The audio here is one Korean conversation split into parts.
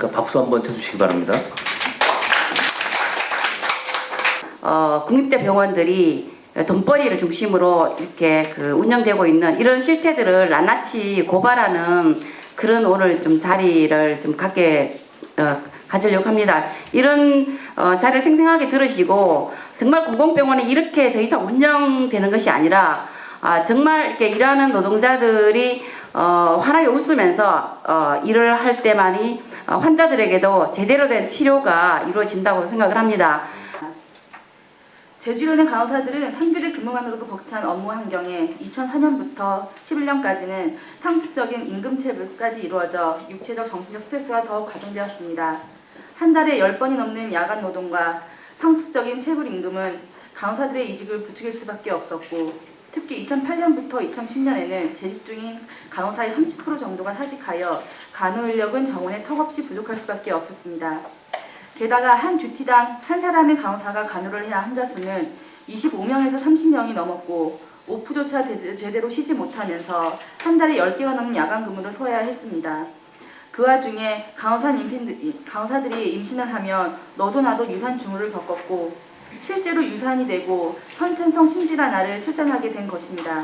않겠습니까? 박수 한번 쳐주시기 바랍니다. 국립대 병원들이 돈벌이를 중심으로 이렇게 운영되고 있는 이런 실태들을 낱낱이 고발하는 그런 오늘 좀 자리를 좀 가지려고 합니다. 이런 자리를 생생하게 들으시고 정말 공공병원이 이렇게 더 이상 운영되는 것이 아니라 정말 이렇게 일하는 노동자들이 환하게 웃으면서 일을 할 때만이 환자들에게도 제대로 된 치료가 이루어진다고 생각을 합니다. 제주의료원 간호사들은 상대적 근무만으로도 벅찬 업무 환경에 2004년부터 11년까지는 상습적인 임금체불까지 이루어져 육체적 정신적 스트레스가 더욱 가중되었습니다. 한 달에 10번이 넘는 야간 노동과 상습적인 체불 임금은 간호사들의 이직을 부추길 수밖에 없었고, 특히 2008년부터 2010년에는 재직 중인 간호사의 30% 정도가 사직하여 간호 인력은 정원에 턱없이 부족할 수밖에 없었습니다. 게다가 한 듀티당 한 사람의 간호사가 간호를 해야 환자 수는 25명에서 30명이 넘었고, 오프조차 제대로 쉬지 못하면서 한 달에 10개가 넘는 야간 근무를 서야 했습니다. 그 와중에 간호사들이 임신을 하면 너도 나도 유산 징후를 겪었고, 실제로 유산이 되고 선천성 심질환아를 출산하게 된 것입니다.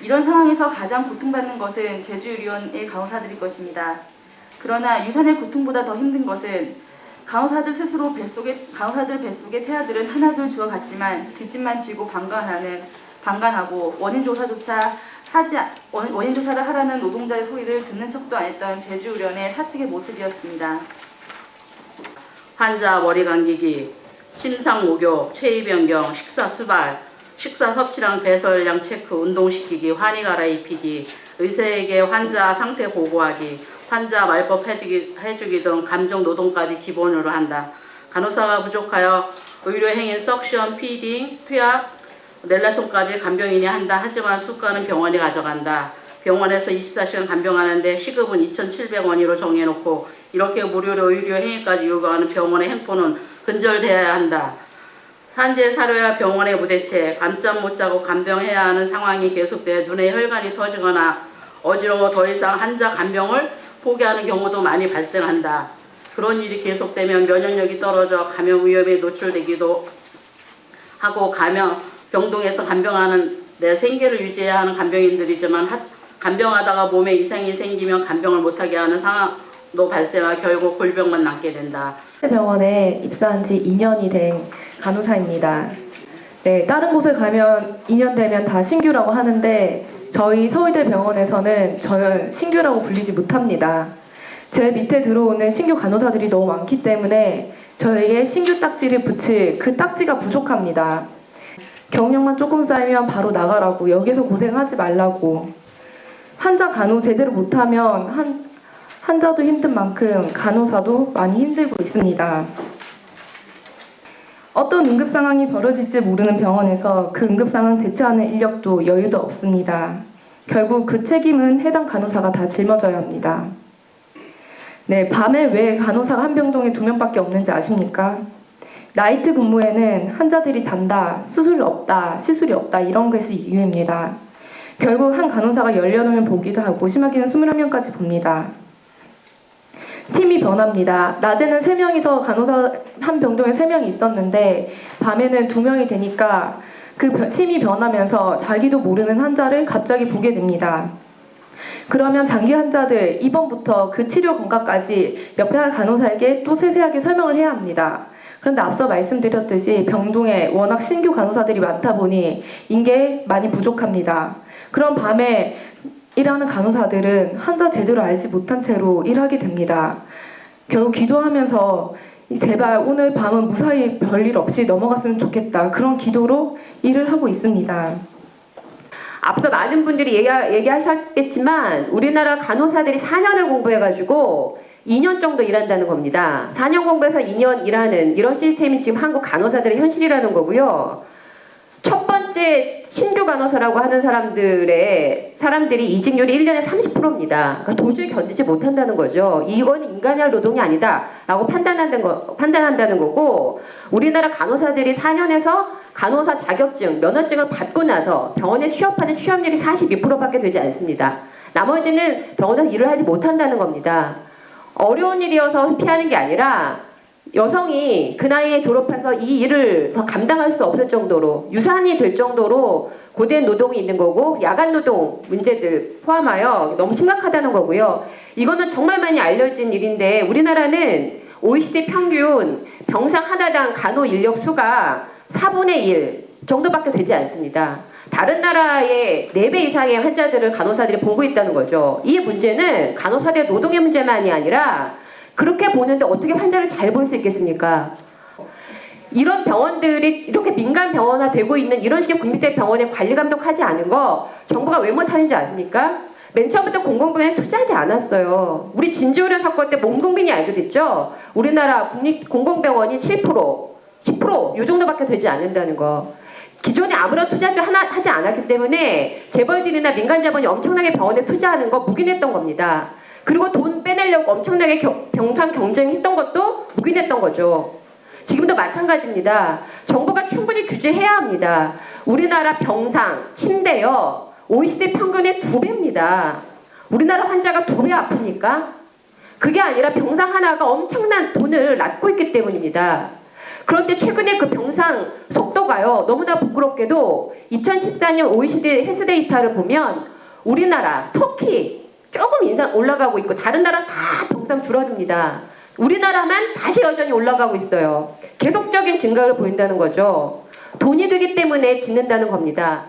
이런 상황에서 가장 고통받는 것은 제주의료원의 간호사들일 것입니다. 그러나 유산의 고통보다 더 힘든 것은 간호사들 간호사들 뱃속의 태아들은 하나둘 죽어갔지만 뒷짐만 지고 방관하고 원인 조사를 하라는 노동자의 소리를 듣는 척도 안 했던 제주의료원의 사측의 모습이었습니다. 환자 머리 감기기, 침상 목욕, 체위 변경, 식사 수발, 식사 섭취량 배설량 체크, 운동시키기, 환의 갈아입히기, 의사에게 환자 상태 보고하기, 환자 말법 해주기 등 감정 노동까지 기본으로 한다. 간호사가 부족하여 의료행위 석션, 피딩, 투약, 넬라톤까지 간병인이 한다. 하지만 수가는 병원이 가져간다. 병원에서 24시간 간병하는데 시급은 2,700원으로 정해놓고 이렇게 무료로 의료행위까지 요구하는 병원의 행포는 근절되어야 한다. 산재 사료야 병원의 무대체, 밤잠 못 자고 간병해야 하는 상황이 계속돼 눈에 혈관이 터지거나 어지러워 더 이상 환자 간병을 포기하는 경우도 많이 발생한다. 그런 일이 계속되면 면역력이 떨어져 감염 위험에 노출되기도 하고 병동에서 간병하는 내 생계를 유지해야 하는 간병인들이지만 간병하다가 몸에 이상이 생기면 간병을 못하게 하는 상황도 발생하 결국 골병만 남게 된다. 병원에 입사한 지 2년이 된 간호사입니다. 네, 다른 곳에 가면 2년 되면 다 신규라고 하는데 저희 서울대 병원에서는 저는 신규라고 불리지 못합니다. 제 밑에 들어오는 신규 간호사들이 너무 많기 때문에 저에게 신규 딱지를 붙일 그 딱지가 부족합니다. 경력만 조금 쌓이면 바로 나가라고, 여기서 고생하지 말라고. 환자 간호 제대로 못하면 환자도 힘든 만큼 간호사도 많이 힘들고 있습니다. 어떤 응급 상황이 벌어질지 모르는 병원에서 그 응급 상황 대처하는 인력도 여유도 없습니다. 결국 그 책임은 해당 간호사가 다 짊어져야 합니다. 네, 밤에 왜 간호사가 한 병동에 2명밖에 없는지 아십니까? 나이트 근무에는 환자들이 잔다, 수술이 없다, 시술이 없다 이런 것이 이유입니다. 결국 한 간호사가 18명 보기도 하고 심하게는 21명까지 봅니다. 팀이 변합니다. 낮에는 3명이서 간호사 한 병동에 3명이 있었는데 밤에는 2명이 되니까 그 팀이 변하면서 자기도 모르는 환자를 갑자기 보게 됩니다. 그러면 장기 환자들 입원부터 그 치료 경과까지 옆에 간호사에게 또 세세하게 설명을 해야 합니다. 그런데 앞서 말씀드렸듯이 병동에 워낙 신규 간호사들이 많다 보니 인계에 많이 부족합니다. 그럼 밤에 일하는 간호사들은 환자 제대로 알지 못한 채로 일하게 됩니다. 결국 기도하면서 제발 오늘 밤은 무사히 별일 없이 넘어갔으면 좋겠다. 그런 기도로 일을 하고 있습니다. 앞서 많은 분들이 얘기하셨겠지만 우리나라 간호사들이 4년을 공부해가지고 2년 정도 일한다는 겁니다. 4년 공부해서 2년 일하는 이런 시스템이 지금 한국 간호사들의 현실이라는 거고요. 첫 번째 신규 간호사라고 하는 사람들이 이직률이 1년에 30%입니다. 그러니까 도저히 견디지 못한다는 거죠. 이건 인간이 할 노동이 아니다 라고 판단한다는 거고, 우리나라 간호사들이 4년에서 간호사 자격증, 면허증을 받고 나서 병원에 취업하는 취업률이 42%밖에 되지 않습니다. 나머지는 병원에서 일을 하지 못한다는 겁니다. 어려운 일이어서 피하는 게 아니라 여성이 그 나이에 졸업해서 이 일을 더 감당할 수 없을 정도로 유산이 될 정도로 고된 노동이 있는 거고 야간 노동 문제들 포함하여 너무 심각하다는 거고요. 이거는 정말 많이 알려진 일인데 우리나라는 OECD 평균 병상 하나당 간호 인력 수가 4분의 1 정도밖에 되지 않습니다. 다른 나라의 4배 이상의 환자들을 간호사들이 보고 있다는 거죠. 이 문제는 간호사들의 노동의 문제만이 아니라 그렇게 보는데 어떻게 환자를 잘 볼 수 있겠습니까? 이런 병원들이 이렇게 민간 병원화 되고 있는 이런 식의 국민대 병원에 관리 감독하지 않은 거 정부가 왜 못하는지 아십니까? 맨 처음부터 공공병원에 투자하지 않았어요. 우리 진주의료 사건 때 온 국민이 알게 됐죠? 우리나라 국립 공공병원이 7%, 10%, 요 정도밖에 되지 않는다는 거. 기존에 아무런 투자도 하지 않았기 때문에 재벌들이나 민간 자본이 엄청나게 병원에 투자하는 거 묵인했던 겁니다. 그리고 돈 빼내려고 엄청나게 병상 경쟁했던 것도 묵인했던 거죠. 지금도 마찬가지입니다. 정부가 충분히 규제해야 합니다. 우리나라 병상, 침대요. OECD 평균의 2배입니다. 우리나라 환자가 2배 아프니까? 그게 아니라 병상 하나가 엄청난 돈을 낳고 있기 때문입니다. 그런데 최근에 그 병상 속도가요. 너무나 부끄럽게도 2014년 OECD 헬스 데이터를 보면 우리나라, 터키 조금 인상 올라가고 있고 다른 나라 다 병상 줄어듭니다. 우리나라만 다시 여전히 올라가고 있어요. 계속적인 증가를 보인다는 거죠. 돈이 되기 때문에 짓는다는 겁니다.